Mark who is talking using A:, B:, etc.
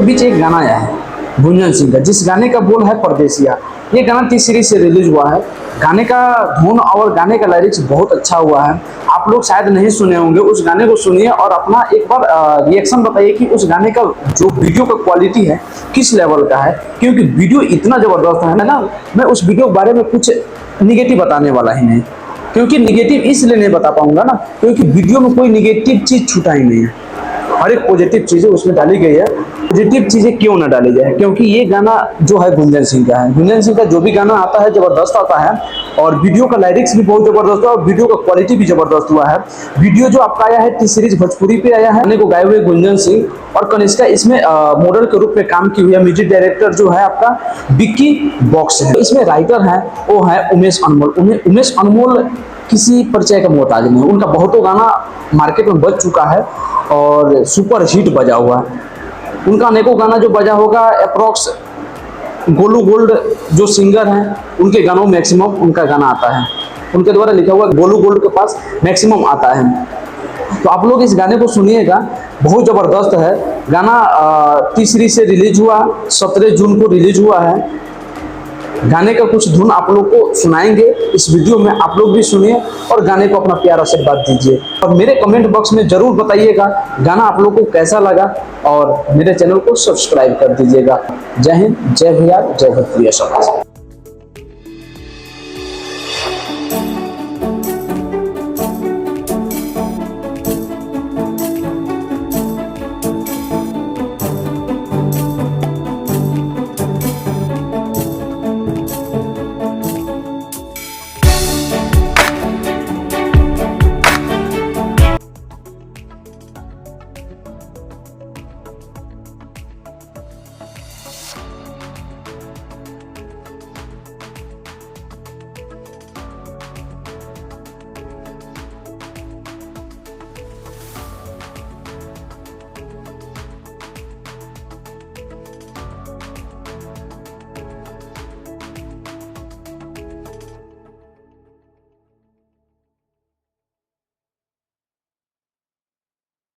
A: बीच एक गाना आया है गुंजन सिंह का, जिस गाने का बोल है परदेसिया। ये गाना टी सीरीज से रिलीज हुआ है। गाने का धुन और गाने का लिरिक्स बहुत अच्छा हुआ है। आप लोग शायद नहीं सुने होंगे, उस गाने को सुनिए और अपना एक बार रिएक्शन बताइए कि उस गाने का जो वीडियो का क्वालिटी है किस लेवल का है, क्योंकि वीडियो इतना ज़बरदस्त है ना। मैं उस वीडियो के बारे में कुछ निगेटिव बताने वाला ही नहीं, क्योंकि निगेटिव इसलिए नहीं बता पाऊंगा ना, क्योंकि वीडियो में कोई निगेटिव चीज़ छूटा ही नहीं है। हर एक पॉजिटिव चीज़ें उसमें डाली गई है। पॉजिटिव चीज़ें क्यों ना डाली जाए, क्योंकि ये गाना जो है गुंजन सिंह का है। गुंजन सिंह का जो भी गाना आता है ज़बरदस्त आता है, और वीडियो का लिरिक्स भी बहुत ज़बरदस्त है और वीडियो का क्वालिटी भी ज़बरदस्त हुआ है। वीडियो जो आपका आया है टी सीरीज भोजपुरी पे आया है, गाने को गाए हुए गुंजन सिंह और कनिष्का इसमें मॉडल के रूप में काम की हुई है। म्यूजिक डायरेक्टर जो है आपका विक्की बॉक्स है। इसमें राइटर है वो है उमेश अनमोल। उमेश अनमोल किसी परिचय का मोहताज नहीं, उनका बहुतों गाना मार्केट में बज चुका है और सुपर हिट बजा हुआ है। उनका अनेकों गाना जो बजा होगा, अप्रॉक्स गोलू गोल्ड जो सिंगर हैं उनके गानों में मैक्सिमम उनका गाना आता है, उनके द्वारा लिखा हुआ गोलू गोल्ड के पास मैक्सिमम आता है। तो आप लोग इस गाने को सुनिएगा, बहुत ज़बरदस्त है गाना। टी सीरीज से रिलीज हुआ, 17 जून को रिलीज हुआ है। गाने का कुछ धुन आप लोग को सुनाएंगे इस वीडियो में, आप लोग भी सुनिए और गाने को अपना प्यारा आशीर्वाद दीजिए। और मेरे कमेंट बॉक्स में ज़रूर बताइएगा गाना आप लोग को कैसा लगा, और मेरे चैनल को सब्सक्राइब कर दीजिएगा। जय हिंद, जय बिहार, जय भोजपुरिया समाज।